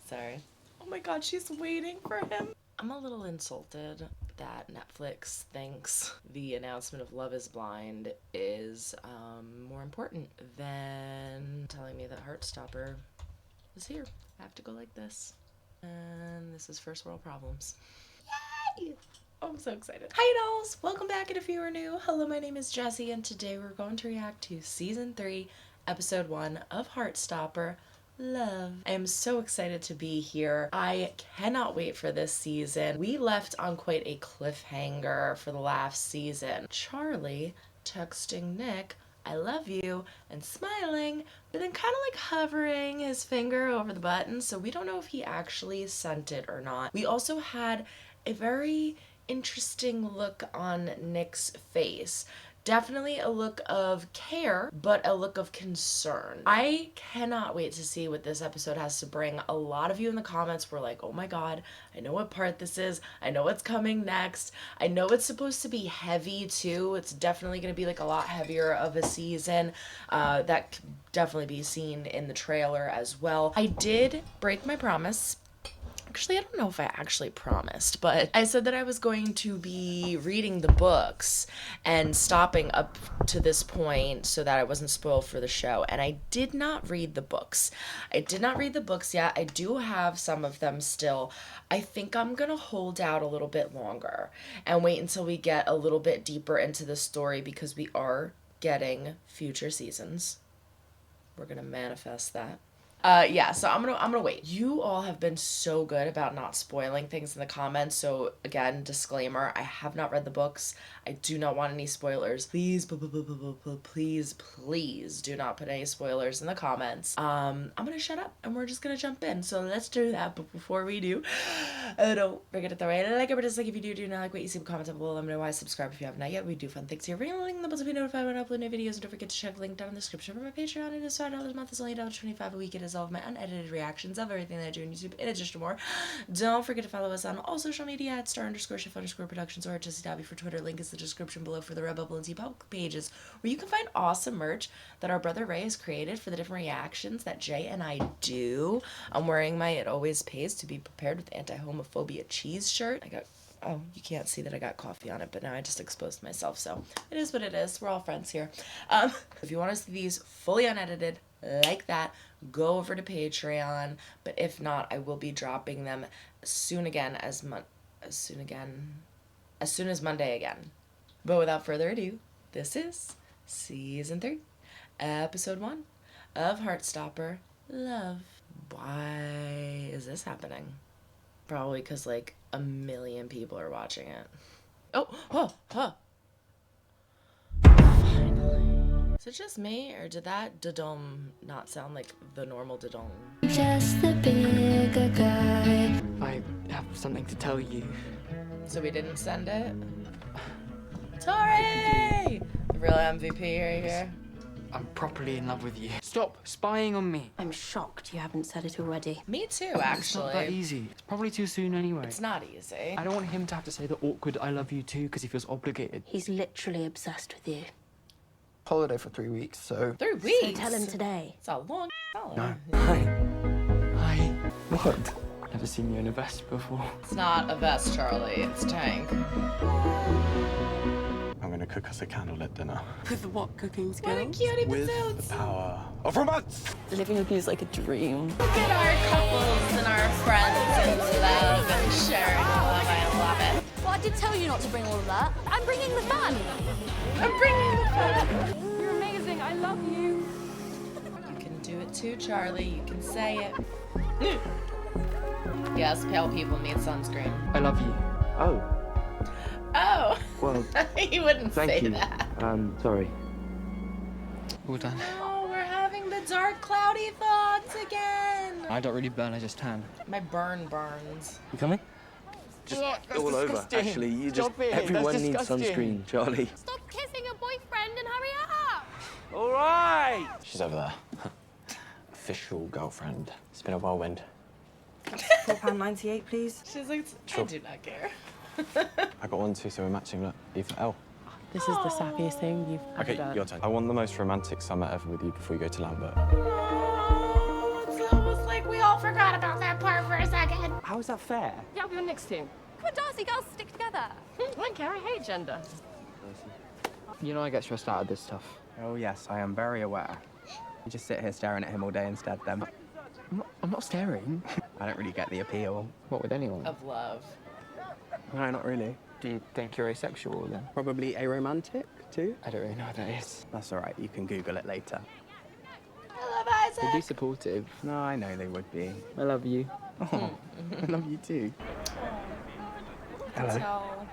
Sorry. Oh my god, she's waiting for him. I'm a little insulted that Netflix thinks the announcement of Love is Blind is more important than telling me that Heartstopper is here. I have to go like this. And this is first world problems. Yay! Oh, I'm so excited. Hi dolls! Welcome back, and if you are new, hello, my name is Jessie, and today we're going to react to Season 3, Episode 1 of Heartstopper, Love. I am so excited to be here. I cannot wait for this season. We left on quite a cliffhanger for the last season. Charlie texting Nick, "I love you," and smiling, but then kind of like hovering his finger over the button, so we don't know if he actually sent it or not. We also had a very interesting look on Nick's face. Definitely a look of care, but a look of concern. I cannot wait to see what this episode has to bring. A lot of you in the comments were like, oh my god, I know what part this is. I know what's coming next. I know it's supposed to be heavy too. It's definitely going to be like a lot heavier of a season. That could definitely be seen in the trailer as well. I did break my promise. Actually, I don't know if I actually promised, but I said that I was going to be reading the books and stopping up to this point so that I wasn't spoiled for the show, and I did not read the books. I did not read the books yet. I do have some of them still. I think I'm gonna hold out a little bit longer and wait until we get a little bit deeper into the story, because we are getting future seasons. We're gonna manifest that. Yeah, so I'm gonna wait. You all have been so good about not spoiling things in the comments, so again, disclaimer, I have not read the books. I do not want any spoilers. Please, please do not put any spoilers in the comments. I'm gonna shut up and we're just gonna jump in, so let's do that. But before we do, don't forget to throw a like or dislike if you do not like what you see in the comments below. Let me know why. Subscribe if you have not yet. We do fun things here. Ring the link in the bell to be notified when I upload new videos, and don't forget to check the link down in the description for my Patreon. It is $5 a month. It's only $1.25 a week. It is all of my unedited reactions of everything that I do on YouTube, in addition to more. Don't forget to follow us on all social media at @star_chef_productions or at Jessie Dobbie for Twitter. Link is in the description below for the Redbubble and TeePublic pages, where you can find awesome merch that our brother Ray has created for the different reactions that Jay and I do. I'm wearing my "It Always Pays to Be Prepared with Anti-Homophobia Cheese" shirt. Oh, you can't see that I got coffee on it, but now I just exposed myself, so it is what it is. We're all friends here. If you want to see these fully unedited like that, go over to Patreon, but if not, I will be dropping them as soon as Monday again. But without further ado, this is Season 3, Episode 1 of Heartstopper, Love. Why is this happening? Probably because like 1 million people are watching it. Finally. Is it just me, or did that da-dum not sound like the normal da-dum? Just the bigger guy. I have something to tell you. So we didn't send it? Tori! The real MVP right here. I'm properly in love with you. Stop spying on me. I'm shocked you haven't said it already. Me too, It's actually. not that easy. It's probably too soon anyway. It's not easy. I don't want him to have to say the awkward "I love you too" because he feels obligated. He's literally obsessed with you. Holiday for 3 weeks, so... 3 weeks? So tell him today. It's a long holiday. No. Hi. What? Never seen you in a vest before. It's not a vest, Charlie. It's Tank. I'm gonna cook us a candlelit dinner. With what cooking What a skills? cutie With patotes. the power of romance! Living with you is like a dream. Look at our couples and our friends and love and sharing love. I love it. Well, I did tell you not to bring all of that. I'm bringing the fun. I'm bringing the fun. You're amazing. I love you. You can do it too, Charlie. You can say it. Yes, pale people need sunscreen. I love you. Oh, Oh. well, He wouldn't thank say you. that. Sorry. All done. Oh, we're having the dark, cloudy thoughts again. I don't really burn, I just tan. My burn burns. You coming? Just All over, actually. You just, everyone needs sunscreen, Charlie. Stop kissing your boyfriend and hurry up. All right! She's over there. Official girlfriend. It's been a whirlwind. £4.98, please. She's like, I do not care. I got one too, so we're matching. Look, E for L. This is the sappiest thing you've ever Okay, done. your turn. I want the most romantic summer ever with you before you go to Lambert. Oh, it's almost like we all forgot about that part How is that fair? Yeah, I'll be on next team. Come on, Darcy, girls, stick together. I don't care, I hate gender. You know I get stressed out of this stuff. Oh, yes, I am very aware. You just sit here staring at him all day instead, then. I'm not staring. I don't really get the appeal. What, with anyone? Of love. No, not really. Do you think you're asexual then? Probably aromantic, too? I don't really know what that is. That's all right, you can Google it later. I love They'd be Isaac. supportive. No, I know they would be. I love you. Oh, I love you too. Hello. Tell.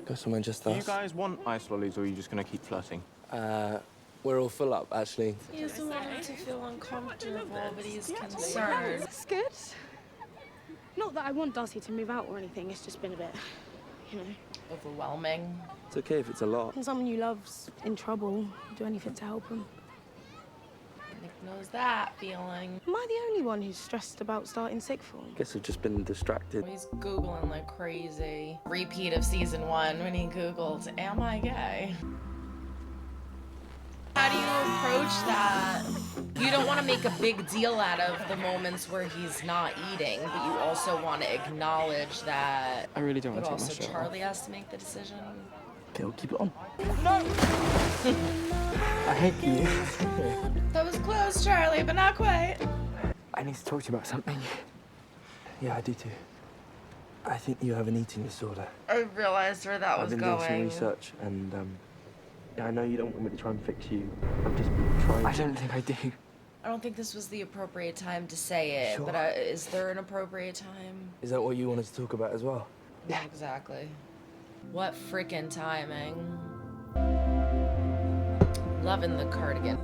Got someone just Do you asked. guys want ice lollies, or are you just going to keep flirting? We're all full up, actually. He doesn't want him to feel uncomfortable, but he's concerned. It's good. Not that I want Darcy to move out or anything, it's just been a bit, you know. Overwhelming. It's okay if it's a lot. When someone you love's in trouble, do anything to help them. Nick knows that feeling. Am I the only one who's stressed about starting sixth form? Guess I've just been distracted. He's Googling like crazy. Repeat of season 1 when he Googled, am I gay? How do you approach that? You don't want to make a big deal out of the moments where he's not eating, but you also want to acknowledge that. I really don't But want to take also my shirt Charlie has to make the decision. Okay, we'll keep it on. I hate you. That was close, Charlie, but not quite. I need to talk to you about something. Yeah, I do too. I think you have an eating disorder. I realized where that I've was been going. doing some research, and yeah, I know you don't want me to try and fix you. I'm just trying. I don't think I do. I don't think this was the appropriate time to say it, Sure. but is there an appropriate time? Is that what you wanted to talk about as well? Yeah, exactly. What frickin' timing. Loving the cardigan.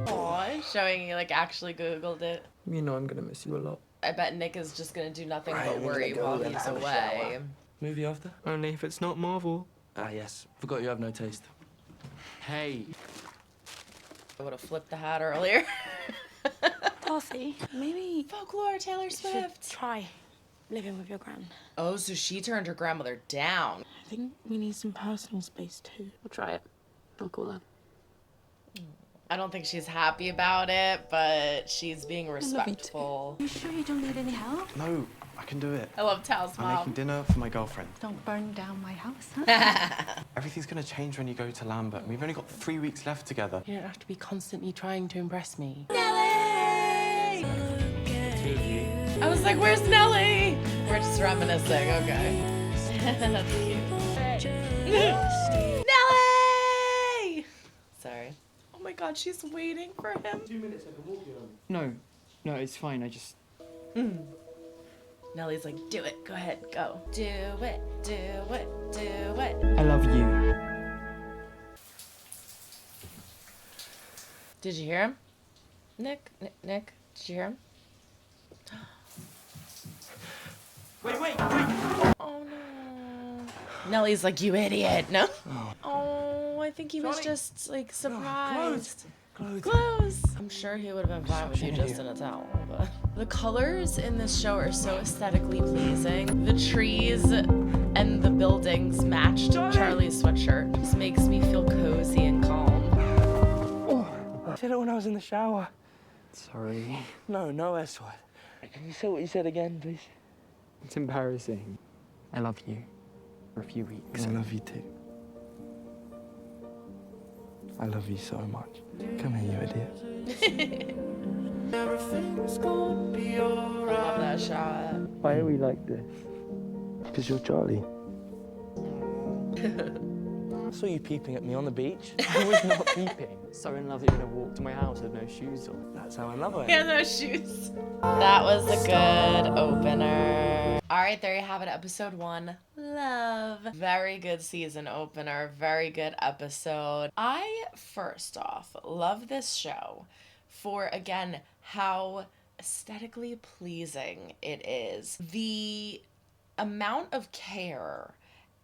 Aw, showing you like actually Googled it. You know I'm gonna miss you a lot. I bet Nick is just gonna do nothing Right, but I'm gonna worry go while and he's have a away. shower. Movie after? Only if it's not Marvel. Ah, yes. Forgot you have no taste. Hey. I would have flipped the hat earlier. Darcy, maybe Folklore, Taylor you should Swift. try living with your gran. Oh, so she turned her grandmother down. I think we need some personal space too. We'll try it. I'll call her. I don't think she's happy about it, but she's being love you too. respectful. You sure you don't need any help? No, I can do it. I love Tal's I'm making mom. dinner for my girlfriend. Don't burn down my house, huh? Everything's going to change when you go to Lambert. We've only got 3 weeks left together. You don't have to be constantly trying to impress me. Nelly! I was like, where's Nelly? We're just reminiscing, okay. That's cute. Nelly! Sorry. Oh my god, she's waiting for him. 2 minutes, I can walk you home. No, it's fine. I just. Nelly's like, do it, go ahead, go. Do it, do it, do it. I love you. Did you hear him? Nick, did you hear him? Wait. Oh no. Nelly's like, you idiot. No. Oh, I think he was just like surprised. Clothes. I'm sure he would have been fine with you just in a towel, but the colors in this show are so aesthetically pleasing. The trees and the buildings matched Charlie's sweatshirt. Just makes me feel cozy and calm. Oh, I said it when I was in the shower. Sorry. No S word. Can you say what you said again, please? It's embarrassing. I love you. For a few weeks. I love you too. I love you so much. Come here, you idiot. I love that shot. Why are we like this? Because you're Charlie. I saw you peeping at me on the beach. I was not peeping. So in love that you're gonna walk to my house with no shoes on. That's how I love her. He has no shoes. That was a good opener. All right, there you have it. Episode 1. Love. Very good season opener. Very good episode. I, first off, love this show for, again, how aesthetically pleasing it is. The amount of care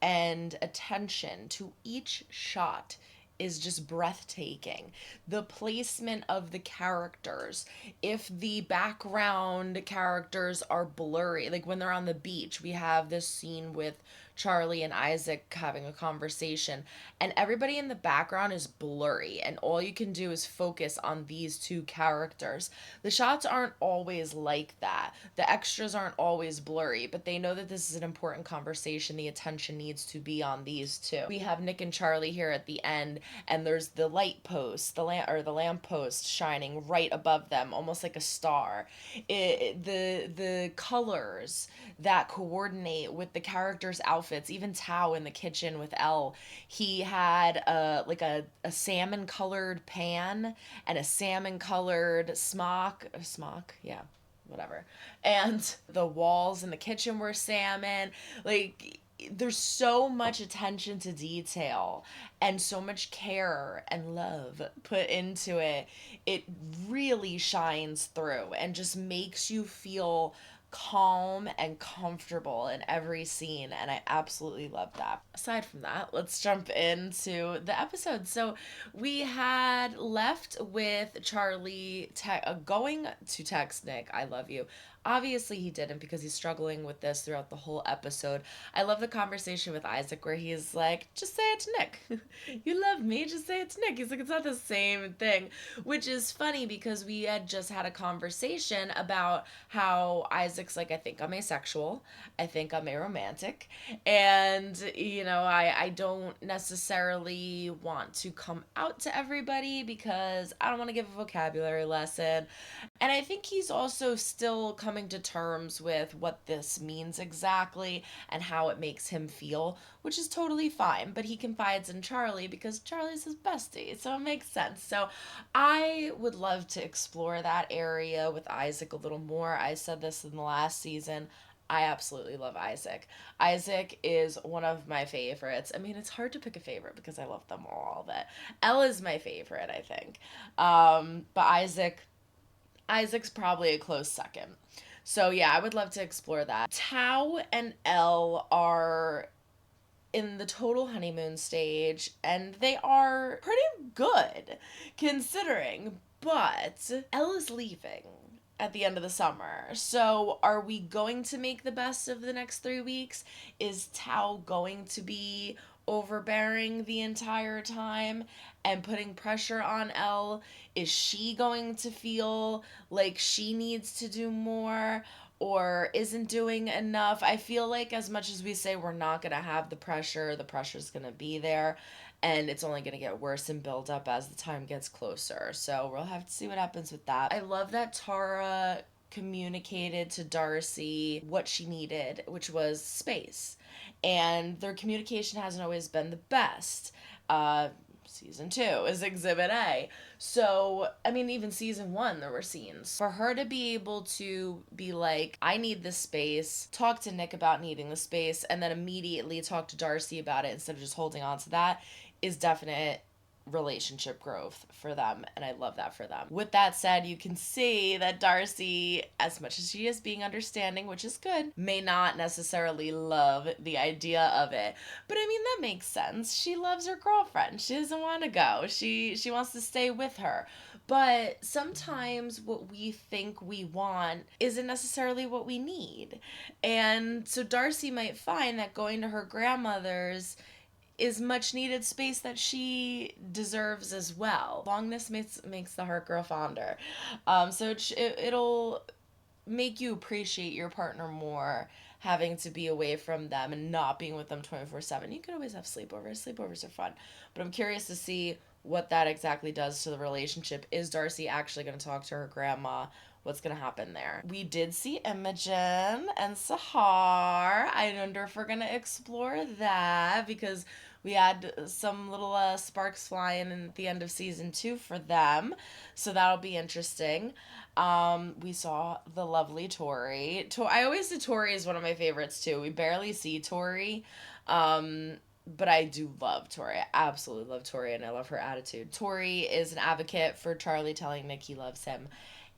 and attention to each shot is just breathtaking. The placement of the characters, if the background characters are blurry, like when they're on the beach, we have this scene with Charlie and Isaac having a conversation, and everybody in the background is blurry, and all you can do is focus on these two characters. The shots aren't always like that. The extras aren't always blurry, but they know that this is an important conversation. The attention needs to be on these two. We have Nick and Charlie here at the end, and there's the light post, the lamp post shining right above them, almost like a star. The colors that coordinate with the characters' outfits, even Tao in the kitchen with Elle, he had a salmon colored pan and a salmon colored smock, yeah, whatever. And the walls in the kitchen were salmon. Like, there's so much attention to detail and so much care and love put into it. It really shines through and just makes you feel calm and comfortable in every scene, and I absolutely love that. Aside from that, let's jump into the episode. So we had left with Charlie going to text Nick, "I love you." Obviously he didn't, because he's struggling with this throughout the whole episode. I love the conversation with Isaac where he's like, "Just say it to Nick." "You love me, just say it to Nick." He's like, "It's not the same thing," which is funny because we had just had a conversation about how Isaac's like, "I think I'm asexual, I think I'm aromantic, and you know, I don't necessarily want to come out to everybody because I don't want to give a vocabulary lesson." And I think he's also still coming to terms with what this means exactly and how it makes him feel, which is totally fine. But he confides in Charlie because Charlie's his bestie, so it makes sense. So I would love to explore that area with Isaac a little more. I said this in the last season. I absolutely love Isaac. Isaac is one of my favorites. I mean, it's hard to pick a favorite because I love them all, but Elle is my favorite, I think. But Isaac's probably a close second. So yeah, I would love to explore that. Tao and Elle are in the total honeymoon stage, and they are pretty good considering, but Elle is leaving at the end of the summer. So are we going to make the best of the next 3 weeks? Is Tao going to be overbearing the entire time and putting pressure on Elle? Is she going to feel like she needs to do more or isn't doing enough? I feel like as much as we say we're not going to have the pressure's going to be there, and it's only going to get worse and build up as the time gets closer. So we'll have to see what happens with that. I love that Tara communicated to Darcy what she needed, which was space. And their communication hasn't always been the best. Season 2 is Exhibit A. So, I mean, even season 1, there were scenes. For her to be able to be like, "I need this space," talk to Nick about needing the space, and then immediately talk to Darcy about it instead of just holding on to that, is definite relationship growth for them, and I love that for them. With that said, you can see that Darcy, as much as she is being understanding, which is good, may not necessarily love the idea of it. But I mean, that makes sense. She loves her girlfriend. She doesn't want to go. She wants to stay with her. But sometimes what we think we want isn't necessarily what we need. And so Darcy might find that going to her grandmother's is much needed space that she deserves as well. Longness makes the heart grow fonder. So it'll make you appreciate your partner more, having to be away from them and not being with them 24/7. You can always have sleepovers. Sleepovers are fun. But I'm curious to see what that exactly does to the relationship. Is Darcy actually going to talk to her grandma? What's going to happen there? We did see Imogen and Sahar. I wonder if we're going to explore that, because we had some little sparks flying in at the end of season 2 for them. So that'll be interesting. We saw the lovely Tori. I always say Tori is one of my favorites too. We barely see Tori. But I do love Tori. I absolutely love Tori, and I love her attitude. Tori is an advocate for Charlie telling Nick he loves him.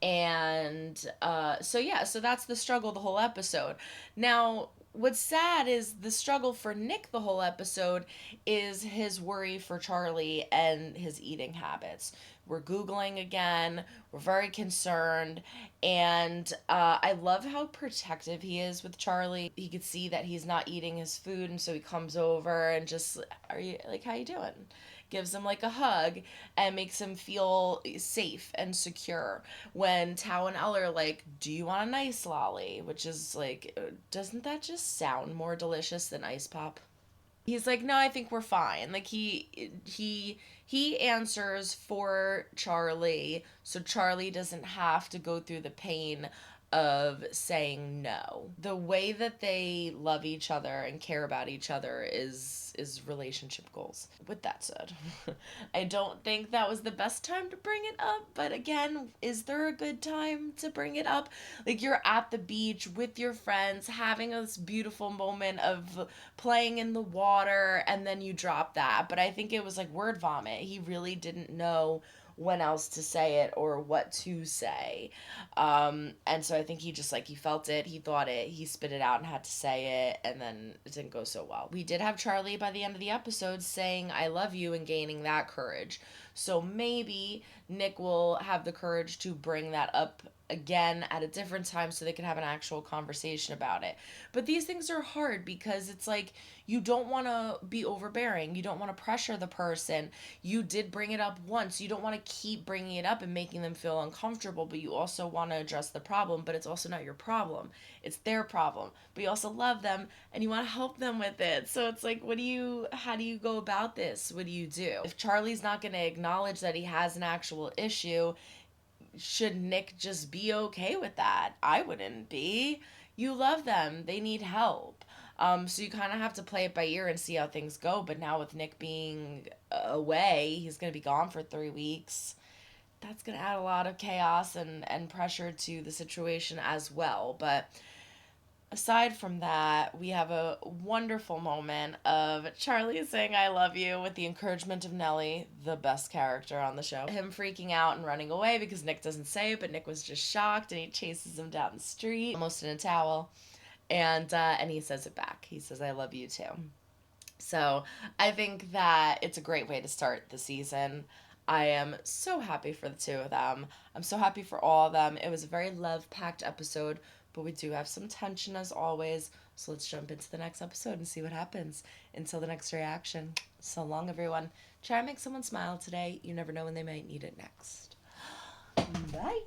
And so that's the struggle the whole episode. Now, what's sad is the struggle for Nick the whole episode is his worry for Charlie and his eating habits. We're Googling again. We're very concerned. And I love how protective he is with Charlie. He could see that he's not eating his food, and so he comes over and just, how you doing? Gives him like a hug and makes him feel safe and secure. When Tao and Elle are like, do you want an ice lolly? Which is like, doesn't that just sound more delicious than ice pop? He's like, no, I think we're fine. Like he answers for Charlie, so Charlie doesn't have to go through the pain of saying no. The way that they love each other and care about each other is relationship goals. With that said, I don't think that was the best time to bring it up, but again, is there a good time to bring it up? Like, you're at the beach with your friends having this beautiful moment of playing in the water, and then you drop that. But I think it was like word vomit. He really didn't know when else to say it or what to say. And so I think he just he felt it, he thought it, he spit it out and had to say it, and then it didn't go so well. We did have Charlie by the end of the episode saying I love you and gaining that courage. So maybe Nick will have the courage to bring that up again at a different time so they can have an actual conversation about it. But these things are hard because it's like you don't want to be overbearing. You don't want to pressure the person. You did bring it up once. You don't want to keep bringing it up and making them feel uncomfortable, but you also want to address the problem, but it's also not your problem. It's their problem. But you also love them and you want to help them with it. So it's like, how do you go about this? What do you do? If Charlie's not going to acknowledge that he has an actual issue, should Nick just be okay with that? I wouldn't be. You love them. They need help. So you kind of have to play it by ear and see how things go. But now with Nick being away, he's going to be gone for 3 weeks. That's going to add a lot of chaos and pressure to the situation as well. But aside from that, we have a wonderful moment of Charlie saying I love you with the encouragement of Nellie, the best character on the show. Him freaking out and running away because Nick doesn't say it, but Nick was just shocked, and he chases him down the street, almost in a towel, and he says it back. He says I love you too. So I think that it's a great way to start the season. I am so happy for the two of them. I'm so happy for all of them. It was a very love-packed episode, but we do have some tension as always. So let's jump into the next episode and see what happens. Until the next reaction. So long, everyone. Try and make someone smile today. You never know when they might need it next. Bye.